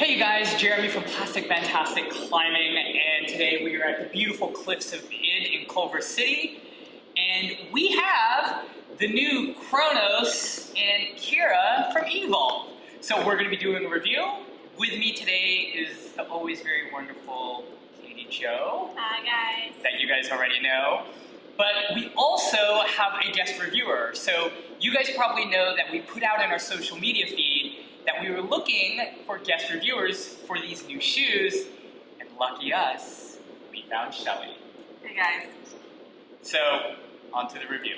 Hey guys, Jeremy from Plastic Fantastic Climbing, and today we are at the beautiful cliffs of Id in Culver City, and we have the new Kronos and Kira from Evolv. So we're going to be doing a review. With me today is the always very wonderful Katie Jo. Hi guys. That you guys already know. But we also have a guest reviewer. So you guys probably know that we put out in our social media feed that we were looking for guest reviewers for these new shoes, and lucky us, we found Shelley. Hey guys. So, on to the review.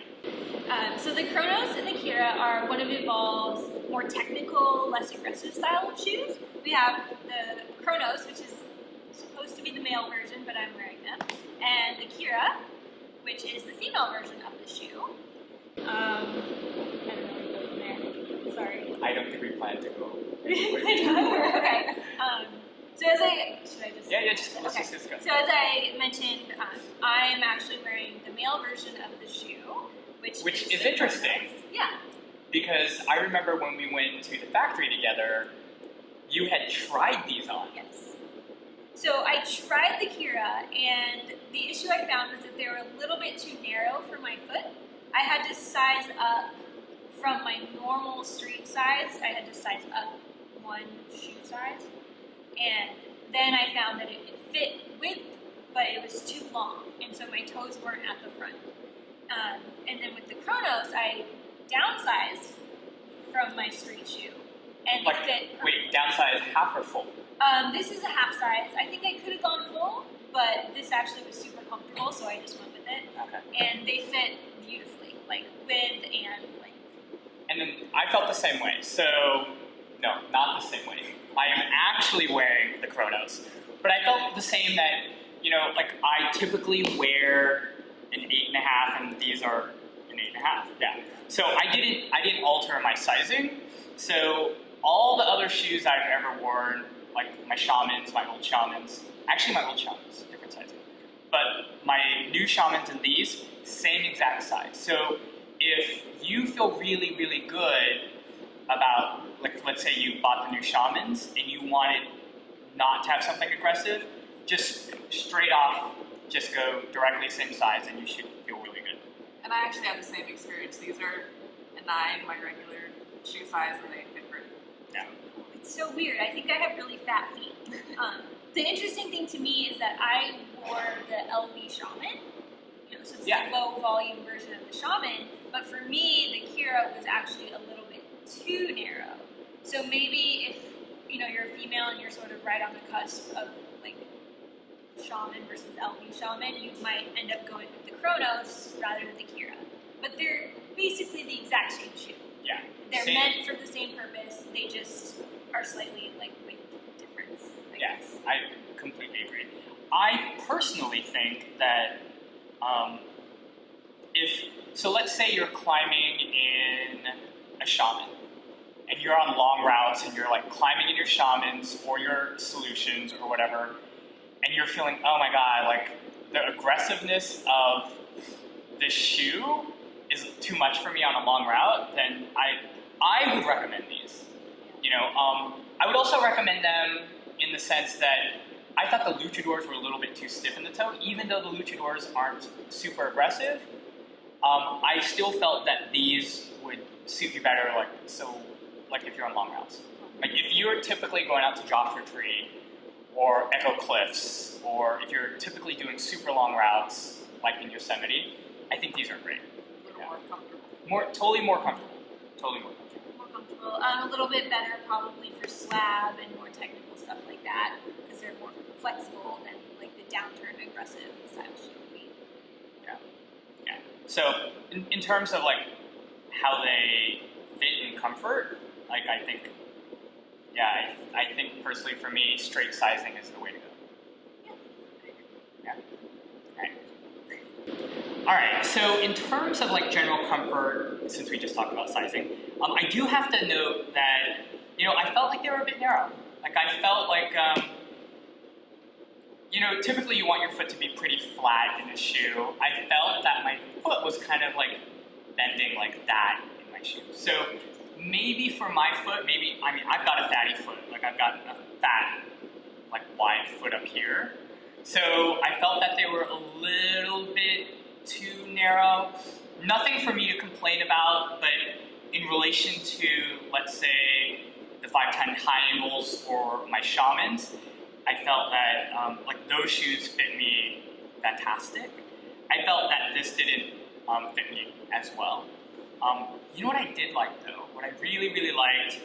So the Kronos and the Kira are one of Evolv's more technical, less aggressive style of shoes. We have the Kronos, which is supposed to be the male version, but I'm wearing them, and the Kira, which is the female version of the shoe. I don't know where to go from there. Sorry. I don't think we plan to go. Okay. So as should I just? Yeah, let's okay. just go. So as I mentioned, I'm actually wearing the male version of the shoe, which is interesting. Nice. Yeah. Because I remember when we went to the factory together, you had tried these on. Yes. So I tried the Kira, and the issue I found was that they were a little bit too narrow for my foot. I had to size up from my normal street size. I had to size up one shoe size, and then I found that it fit width, but it was too long, and so my toes weren't at the front. And then with the Kronos, I downsized from my street shoe, and Like, it fit. wait, downsize half or full? This is a half size. I think I could have gone full, but this actually was super comfortable, so I just went with it. Okay. And they fit beautifully, like width and length. And then I felt the same way. So, no, not the same way. I am actually wearing the Kronos. But I felt the same that, like I typically wear an 8.5 and these are an 8.5, yeah. So I didn't alter my sizing. So all the other shoes I've ever worn, like my Shamans, my old Shamans, actually my old Shamans, different sizing. But my new Shamans and these, same exact size. So if you feel really, really good about, like, let's say you bought the new Shamans and you wanted not to have something aggressive, just straight off, just go directly same size and you should feel really good. And I actually had the same experience. These are a 9, my regular shoe size, and they fit great. Yeah. It's so weird. I think I have really fat feet. The interesting thing to me is that I wore the LV Shaman, so it's a low volume version of the Shaman, but for me, the Kira was actually a little bit too narrow. So maybe if, you're a female and you're sort of right on the cusp of, like, Shaman versus LV Shaman, you might end up going with the Kronos rather than the Kira. But they're basically the exact same shoe. Yeah. They're meant for the same purpose, they just are slightly, like, weight difference. Yes, I completely agree. I personally think that so let's say you're climbing in a Shaman and you're on long routes and you're like climbing in your Shamans or your Solutions or whatever, and you're feeling, oh my God, like the aggressiveness of this shoe is too much for me on a long route, then I would recommend these. I would also recommend them in the sense that I thought the Luchadors were a little bit too stiff in the toe. Even though the Luchadors aren't super aggressive, I still felt that these would suit you better, like if you're on long routes. Like if you're typically going out to Joshua Tree or Echo Cliffs, or if you're typically doing super long routes like in Yosemite, I think these are great. A little more comfortable. Totally more comfortable. More comfortable. A little bit better probably for slab and more technical stuff like that, because they're more flexible than like the downturn aggressive style shoe would be. Yeah. So in terms of like how they fit in comfort, like I think personally for me, straight sizing is the way to go. Yeah. All right. So in terms of like general comfort, since we just talked about sizing, I do have to note that I felt like they were a bit narrow. Like I felt like typically you want your foot to be pretty flat in a shoe. I felt that my foot was kind of like bending like that in my shoe. So maybe for my foot, I've got a fatty foot. Like I've got a fat, like wide foot up here. So I felt that they were a little bit too narrow. Nothing for me to complain about, but in relation to, let's say, the 510 high angles or my Shamans, I felt that like those shoes fit me fantastic. I felt that this didn't fit me as well. You know what I did like though? What I really, really liked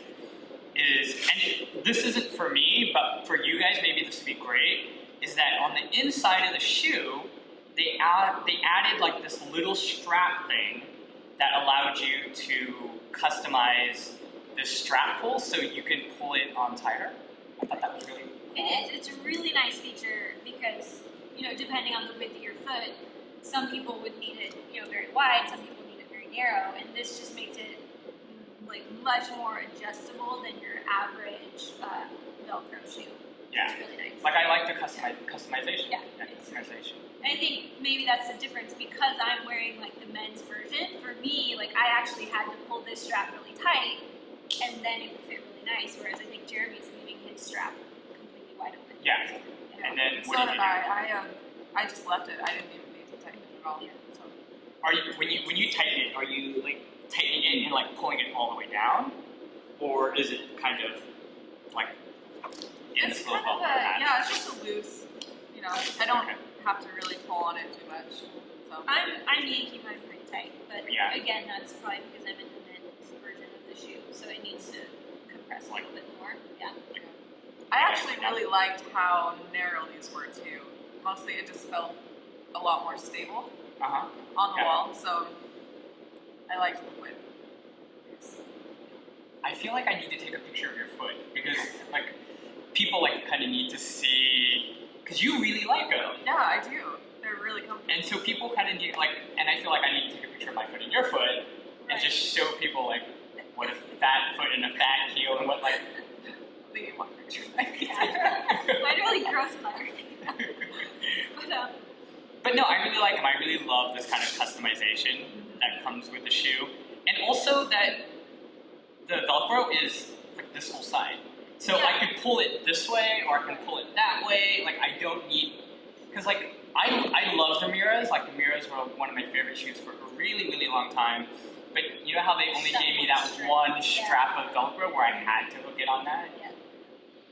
is, and this isn't for me, but for you guys, maybe this would be great, is that on the inside of the shoe, they added like this little strap thing that allowed you to customize this strap pull so you can pull it on tighter. I thought that was really cool. It is. It's a really nice feature because, depending on the width of your foot, some people would need it, very wide, some people need it very narrow, and this just makes it like much more adjustable than your average Velcro shoe. Yeah. It's really nice. Like I like the customization. Yeah. Customization. And I think maybe that's the difference because I'm wearing like the men's version. For me, like I actually had to pull this strap really tight, and then it would fit really nice. Whereas I think Jeremy's leaving his strap completely wide open. Yeah. And then So did I. I just left it. I didn't even need to tighten it at all. Yeah. So. Are you when you tighten it? Are you like tightening it and like pulling it all the way down, or is it kind of like in It's this little kind of bubble? yeah, it's just a loose. I don't have to really pull on it too much. So. I'm yanking mine pretty tight, but Yeah. again, that's probably because I'm in the men's version of the shoe, so it needs to compress a little bit more. Yeah. I actually really liked how narrow these were too. Mostly it just felt a lot more stable on the wall, so I liked the width. I feel like I need to take a picture of your foot because like people like kind of need to see because you really like them. Yeah, I do. They're really comfortable. And so people kind of need like, and I feel like I need to take a picture of my foot and your foot and just show people like what a fat foot and a fat heel and what like. The one picture of my feet. Mine really gross color. But no, I really like them. I really love this kind of customization that comes with the shoe. And also that the Velcro is like this whole side. So I could pull it this way or I can pull it that way. Like I don't need, because like I love the Miras. Like the Miras were one of my favorite shoes for a really, really long time. But you know how they only gave me that one strap of Velcro where I had to hook it on that? Yeah.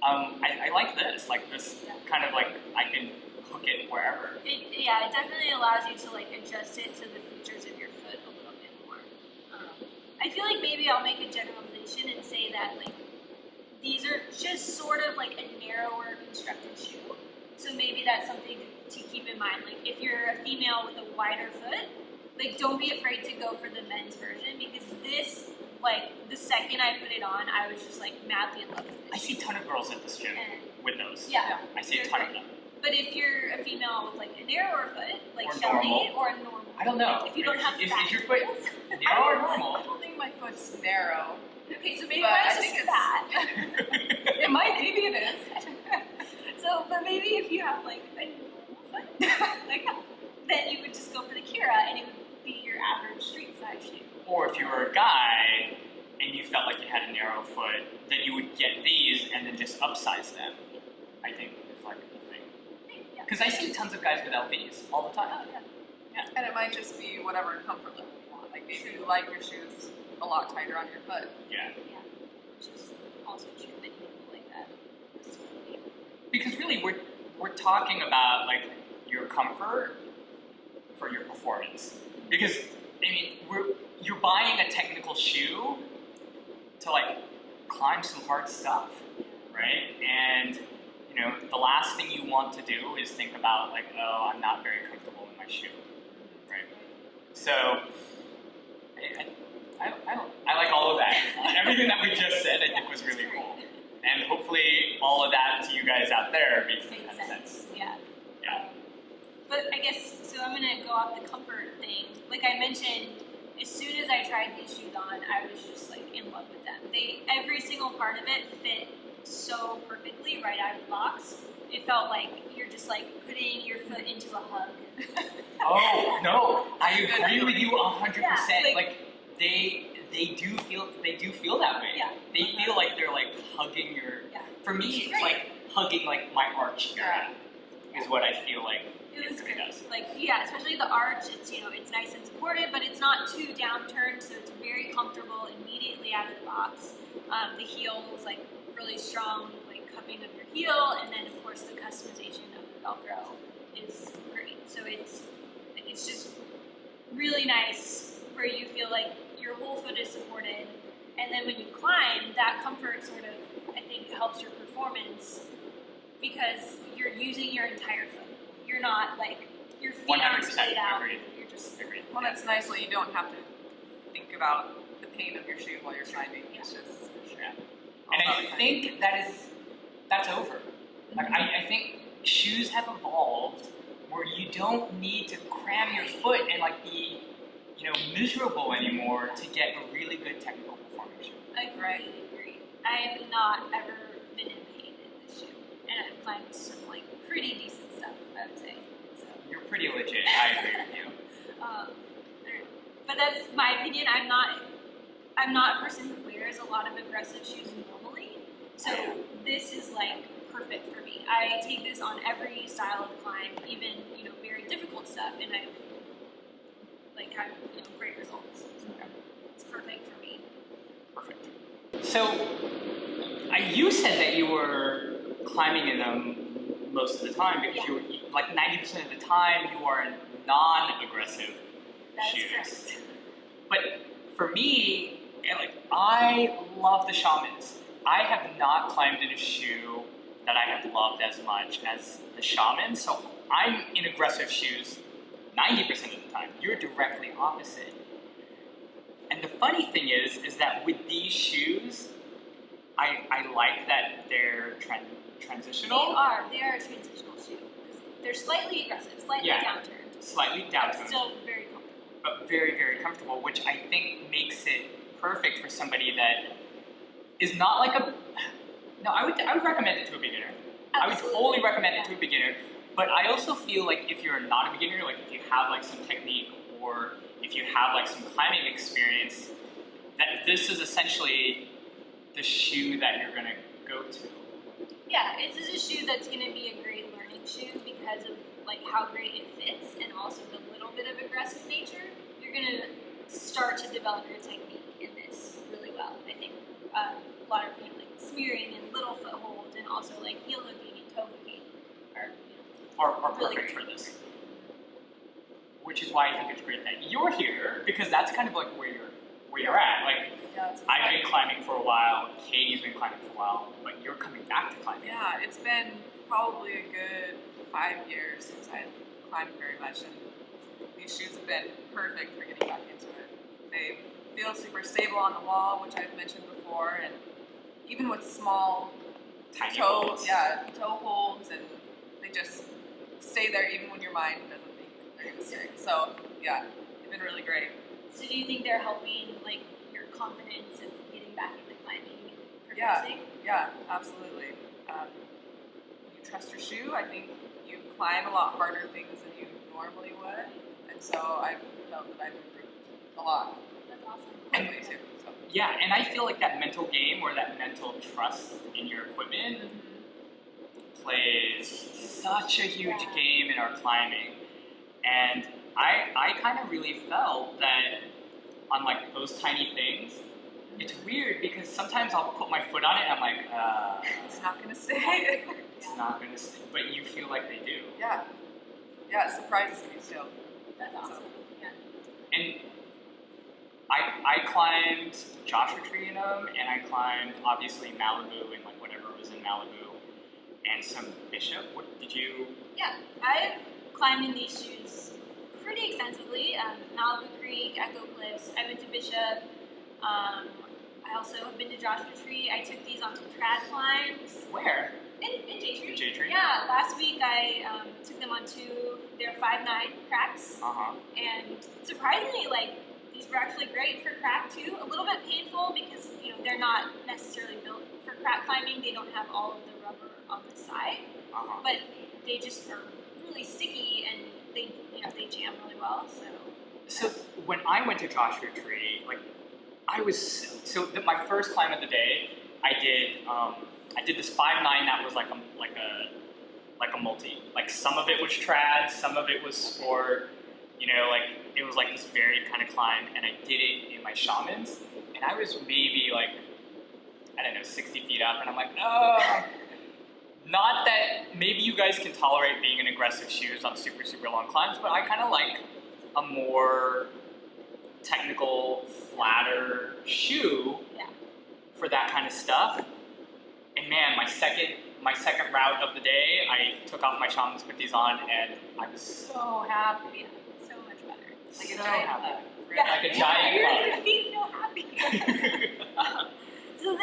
I like this. Like this kind of like I can hook it wherever. It definitely allows you to like adjust it to the features of your foot a little bit more. I feel like maybe I'll make a generalization and say that like these are just sort of like a narrower constructed shoe. So maybe that's something to keep in mind. Like if you're a female with a wider foot, like don't be afraid to go for the men's version because this, like the second I put it on, I was just like madly in love with it. I see a ton of girls at this gym with those. Yeah. I see a ton of them. But if you're a female with like a narrower foot, like Or Shelley, normal. or a normal, I don't know. like, if you don't have fat is your foot heels. narrow or normal? I don't think my foot's narrow. Okay, so maybe But mine's I think just it's- fat. It might, maybe it is. So, but maybe if you have like a normal foot, like, then you would just go for the Kira, and it would be your average street size shoe. Or if you were a guy and you felt like you had a narrow foot, then you would get these and then just upsize them. I think is like the thing. Yeah. Because I see tons of guys with LVs all the time. Oh yeah. And it might just be whatever comfort level you want. Like maybe you like your shoes a lot tighter on your foot. Yeah. Yeah. Which is also true. Many people like that. Because really, we're talking about like your comfort for your performance. Because I mean, you're buying a technical shoe to like climb some hard stuff, right? And you know, the last thing you want to do is think about like, oh, I'm not very comfortable in my shoe, right? So I like all of that. Everything that we just said, I think was really cool. And hopefully all of that to you guys out there makes sense. Yeah. Yeah. But I guess, so I'm going to go off the comfort thing. Like I mentioned, as soon as I tried these shoes on, I was just like in love with them. Every single part of it fit so perfectly right out of the box. It felt like you're just like putting your foot into a hug. Oh, no, I agree with you 100%. Yeah, like, the they do feel that way. Yeah. They feel like they're like hugging your. Yeah. For me, it's like hugging like my arch here. Is what I feel like it was really good. does. Like especially the arch. It's it's nice and supported, but it's not too downturned, so it's very comfortable immediately out of the box. The heel is like really strong, like cupping of your heel, and then of course the customization of the Velcro is great. So it's just really nice where you feel like your whole foot is supported, and then when you climb, that comfort sort of I think helps your performance because you're using your entire foot. You're not like your feet aren't splayed out. Agreed. You're just Well, that's nice when you don't have to think about the pain of your shoe while you're climbing. It's just and I think that's over. Like I think shoes have evolved where you don't need to cram your foot and like be miserable anymore to get a really good technical performing shoe. I completely agree. I have not ever been in pain in this shoe, and I've climbed some like pretty decent stuff, I would say. So. You're pretty legit. I agree with you. But that's my opinion. I'm not a person who wears a lot of aggressive shoes normally, so this is like perfect for me. I take this on every style of climb, even very difficult stuff, and I've like had great results. So it's perfect for me. Perfect. So you said that you were climbing in them most of the time because you were like 90% of the time you are in non-aggressive shoes. But for me, I love the Shamans. I have not climbed in a shoe that I have loved as much as the Shaman. So I'm in aggressive shoes 90% of the time. You're directly opposite. And the funny thing is that with these shoes, I like that they're transitional. They are a transitional shoe. They're slightly aggressive, slightly downturned. Slightly downturned. But still very comfortable. But very, very comfortable, which I think makes it perfect for somebody that is not like a... No, I would recommend it to a beginner. Absolutely. I would totally recommend it to a beginner. But I also feel like if you're not a beginner, like if you have like some technique or if you have like some climbing experience, that this is essentially the shoe that you're gonna go to. Yeah, this is a shoe that's gonna be a great learning shoe because of like how great it fits and also the little bit of aggressive nature. You're gonna start to develop your technique in this really well. I think a lot of like smearing and little foothold and also like heel hooking and toe hooking are really perfect great. for this. Which is why I think it's great that you're here because that's kind of like where you're at. Like I've been climbing for a while, Katie's been climbing for a while, but you're coming back to climbing. Yeah, it's been probably a good 5 years since I've climbed very much, and these shoes have been perfect for getting back into it. They feel super stable on the wall, which I've mentioned before, and even with small Tiny toe holds, and they just stay there even when your mind doesn't think they're going to stay. So yeah, they've been really great. So do you think they're helping like your confidence of getting back into climbing and Yeah, progressing? yeah, absolutely. You trust your shoe. I think you climb a lot harder things than you normally would, and so I felt that I've improved a lot. That's awesome. Quickly too. So. Yeah, and I feel like that mental game or that mental trust in your equipment plays such a huge game in our climbing. And I kind of really felt that on like those tiny things, it's weird because sometimes I'll put my foot on it and I'm like, it's not going to stay. It's not going to stay. But you feel like they do. Yeah. Yeah, it surprises me still. That's awesome. Yeah. And I climbed Joshua Tree in them, and I climbed obviously Malibu and like whatever was in Malibu, and some Bishop. What did you? Yeah, I've climbed in these shoes pretty extensively. Malibu Creek, Echo Cliffs. I went to Bishop. I also have been to Joshua Tree. I took these on some trad climbs. Where? In J Tree. In J Tree? Yeah, last week I took them on their 5.9 cracks. And surprisingly, like, these were actually great for crack too. A little bit painful because, they're not necessarily built for crack climbing. They don't have all of the rubber on the side. But they just are really sticky and they jam really well. So when I went to Joshua Tree, like, my first climb of the day, I did this 5.9 that was like a multi. Like some of it was trad, some of it was sport. You know, like it was like this varied kind of climb, and I did it in my Shamans, and I was maybe like, I don't know, 60 feet up, and I'm like, oh. Not that maybe you guys can tolerate being in aggressive shoes on super, super long climbs, but I kind of like a more technical, flatter shoe for that kind of stuff. And man, my second route of the day, I took off my Shamans, put these on, and I was so happy. Yeah, so much better. Like So a giant happy. hug. Yeah. Like a giant Your hug. feet feel happy. So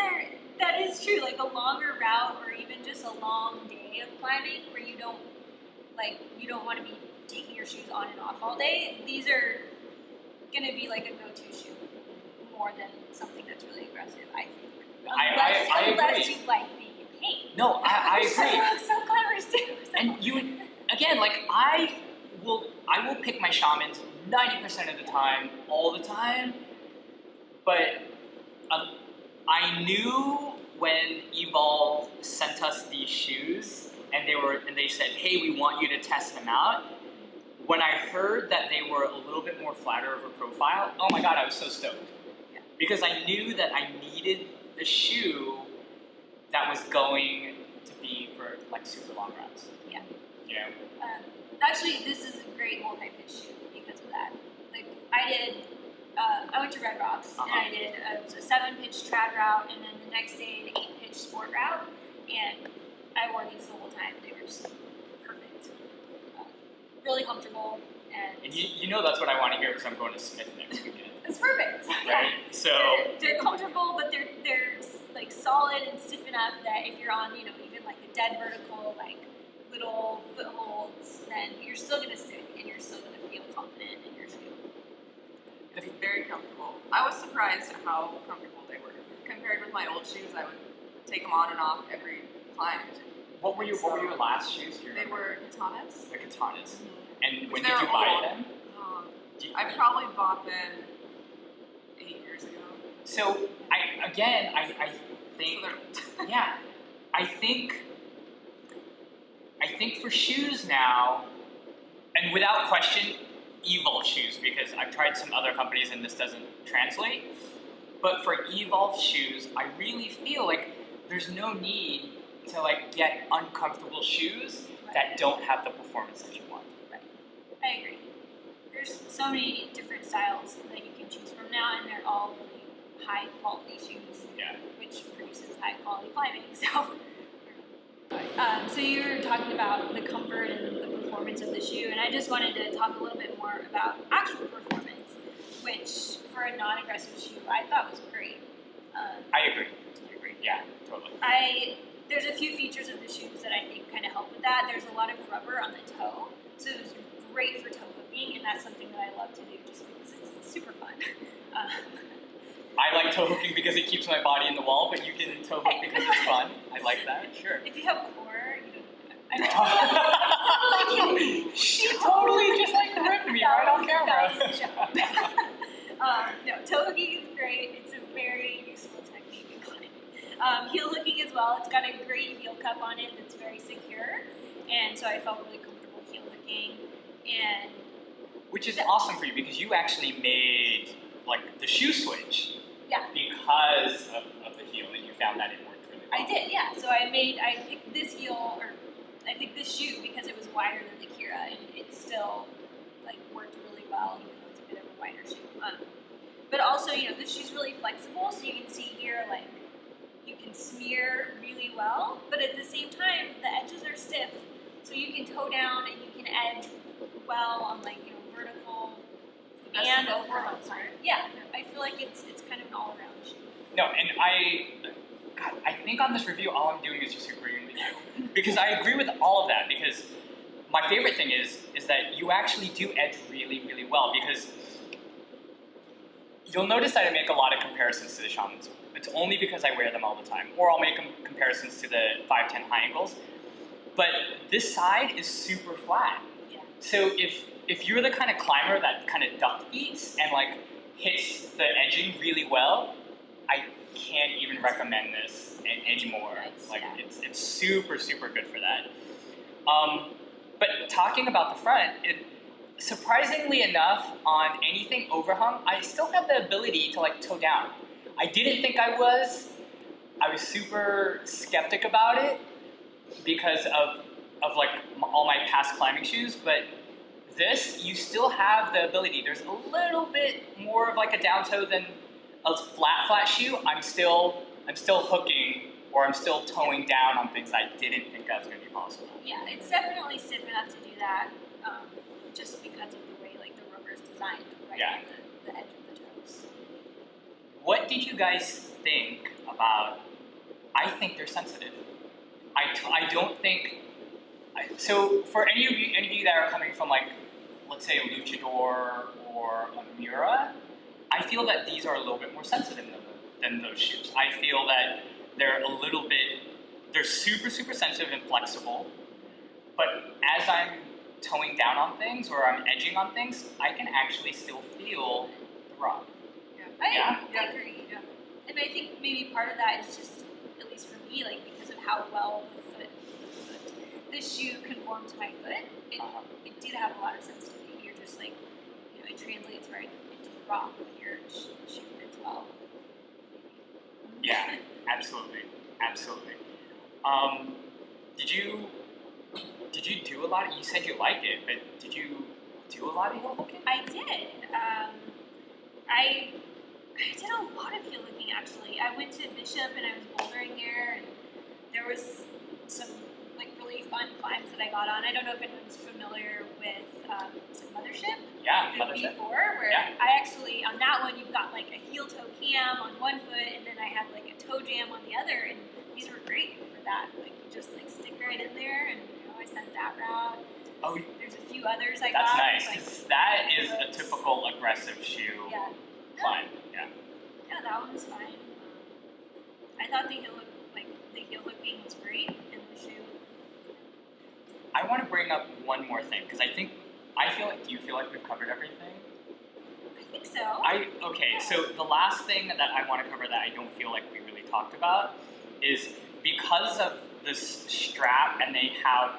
that is true. Like a longer route, or even just a long day of climbing, where you don't want to be taking your shoes on and off all day. These are gonna be like a go-to shoe more than something that's really aggressive, I think. I Unless agree. you like being in pain. No, I agree. Some climbers do. And you would, again, like I will pick my Shamans 90% of the time, all the time, but I knew when Evolv sent us these shoes and they said, hey, we want you to test them out. When I heard that they were a little bit more flatter of a profile, oh my God, I was so stoked. Yeah. Because I knew that I needed a shoe that was going to be for like super long routes. Yeah. You know? Actually, this is a great multi-pitch shoe because of that. Like I went to Red Rocks and I did it was a 7-pitch trad route, and then the next day an 8-pitch sport route, and I wore these the whole time. They were just perfect, really comfortable, And you know that's what I want to hear because I'm going to Smith next weekend. it's perfect. Right? Yeah. So They're comfortable, but they're like solid and stiff enough that if you're on, you know, even like a dead vertical, like little footholds, then you're still gonna stick and you're still gonna feel confident in your shoe. It's very comfortable. I was surprised at how comfortable they were. Compared with my old shoes, I would take them on and off every climb. what were your last shoes? Do you They remember? were katanas. The katanas. And when They did were you buy old. them? I probably bought them 8 years ago. So I think So they're yeah, I think for shoes now, and without question, Evolv shoes, because I've tried some other companies and this doesn't translate. But for Evolv shoes, I really feel like there's no need to like get uncomfortable shoes that don't have the performance that you want. I agree. There's so many different styles that you can choose from now, and they're all really high quality shoes, Yeah. which produces high quality climbing. So you were talking about the comfort and the performance of the shoe, and I just wanted to talk a little bit more about actual performance, which for a non-aggressive shoe I thought was great. I agree. To a degree. Yeah, totally. There's a few features of the shoes that I think kind of help with that. There's a lot of rubber on the toe, so it was great for toe hooking, and that's something that I love to do just because it's super fun. I like toe hooking because it keeps my body in the wall, but you can toe hook because it's fun. I like that, sure. If you have core, you know, She totally just like ripped me right on camera. That was a joke. No, toe hooking is great. It's a very useful technique in climbing. Heel hooking as well. It's got a great heel cup on it that's very secure, and so I felt really comfortable heel hooking. And Which is awesome for you because you actually made like the shoe switch. Yeah. Because of the heel, and you found that it worked really well. I did, yeah. So I picked this heel, or I picked this shoe because it was wider than the Kira, and it still like worked really well, even though it's a bit of a wider shoe. But also, you know, this shoe's really flexible, so you can see here, like, you can smear really well, but at the same time, the edges are stiff, so you can toe down and you can edge well on, like, you know, vertical and over on side. Yeah, I feel like it's kind of an all-around shoe. No, and I think on this review, all I'm doing is just agreeing with you. Because I agree with all of that, because my favorite thing is that you actually do edge really, really well, because you'll notice that I make a lot of comparisons to the Shamans. It's only because I wear them all the time. Or I'll make comparisons to the 510 high ankles. But this side is super flat. Yeah. So if you're the kind of climber that kind of duck beats and like hits the edging really well, I can't even recommend this anymore. Like it's super, super good for that. But talking about the front, surprisingly enough, on anything overhung, I still have the ability to like toe down. I didn't think I was. I was super skeptic about it because of like all my past climbing shoes, but this, you still have the ability. There's a little bit more of like a down toe than a flat shoe. I'm still hooking, or I'm still toeing down on things I didn't think that was going to be possible. Yeah, it's definitely stiff enough to do that, just because of the way like the rubber is designed right on the edge of the toes. What did you guys think about? I think they're sensitive. I don't think. So for any of you that are coming from like, let's say a luchador or a Mura, I feel that these are a little bit more sensitive than those shoes. I feel that they're super, super sensitive and flexible, but as I'm toeing down on things or I'm edging on things, I can actually still feel the rub. I agree. Yeah. And I think maybe part of that is just, at least for me, like because of how well this shoe conformed to my foot, it did have a lot of sensitivity. You're just like, it translates right into the rock when your shoe fits well. Yeah, absolutely. Did you do a lot of, you said you liked it, but did you do a lot of heel hooking? I did. I did a lot of heel hooking actually. I went to Bishop and I was bouldering there, and there was some like really fun climbs that I got on. I don't know if anyone's familiar with Mothership. Yeah, the Mothership. V4, where I actually, on that one, you've got like a heel toe cam on one foot, and then I have like a toe jam on the other, and these were great for that. Like you just like stick right in there, and I sent that route. Oh, there's a few others I that's got. That's nice, because that is a typical aggressive shoe climb. Yeah, that one was fine. I thought the heel hooking was great in the shoe. I want to bring up one more thing, because do you feel like we've covered everything? I think so. So the last thing that I want to cover that I don't feel like we really talked about is because of this strap and how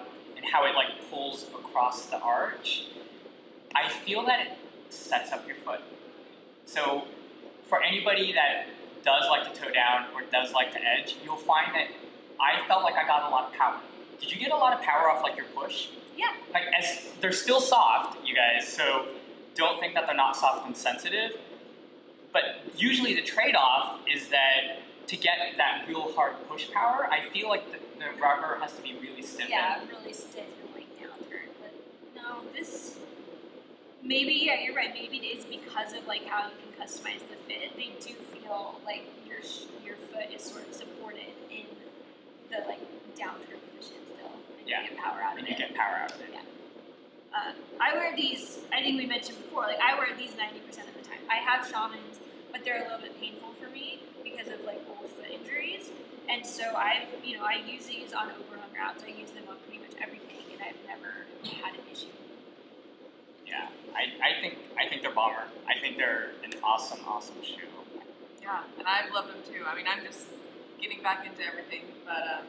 it like pulls across the arch, I feel that it sets up your foot. So for anybody that does like to toe down or does like to edge, you'll find that I felt like I got a lot of power. Did you get a lot of power off like your push? Yeah. Like they're still soft, you guys, so don't think that they're not soft and sensitive. But usually the trade-off is that to get that real hard push power, I feel like the rubber has to be really stiff. Yeah, really stiff and like downturn. But no, this maybe you're right. Maybe it is because of like how you can customize the fit. They do feel like your foot is sort of supported in the like downturn position still. And you get power out of it. You get power out of it. Yeah. I wear these, I think we mentioned before, like I wear these 90% of the time. I have shamans, but they're a little bit painful for me because of like old foot injuries. And so I use these on overhung routes. I use them on pretty much everything, and I've never had an issue. Yeah, I think they're bomber. I think they're an awesome shoe. Yeah, and I've loved them too. I mean, I'm just getting back into everything, but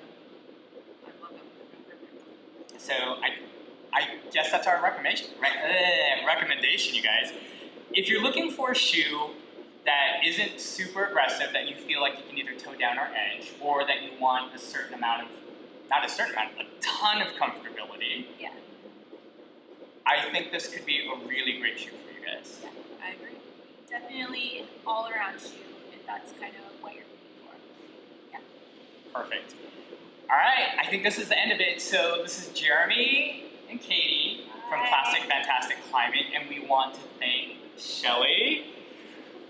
I've loved them. They're perfect. So I guess that's our recommendation, you guys. If you're looking for a shoe that isn't super aggressive, that you feel like you can either toe down or edge, or that you want a ton of comfortability, I think this could be a really great shoe for you guys. Yeah, I agree. Definitely an all-around shoe, if that's kind of what you're looking for. Yeah. Perfect. All right, I think this is the end of it. So this is Jeremy and Katie from Classic Fantastic Climbing, and we want to thank Shelley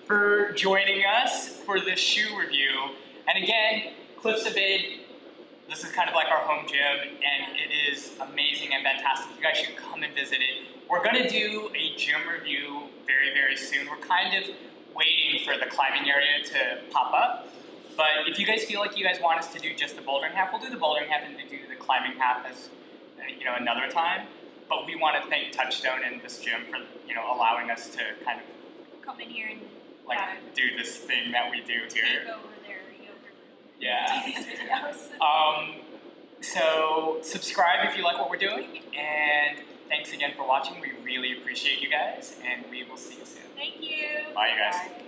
for joining us for this shoe review. And again, Cliffs of Id, this is kind of like our home gym, and it is amazing and fantastic. You guys should come and visit it. We're going to do a gym review very, very soon. We're kind of waiting for the climbing area to pop up. But if you guys feel like you guys want us to do just the bouldering half, we'll do the bouldering half and do the climbing half as another time. But we want to thank Touchstone and this gym for allowing us to kind of come in here and like do this thing that we do take here. over their yoga room. Yeah. Do these videos. So subscribe if you like what we're doing, and thanks again for watching. We really appreciate you guys, and we will see you soon. Thank you. Bye, you guys. Bye.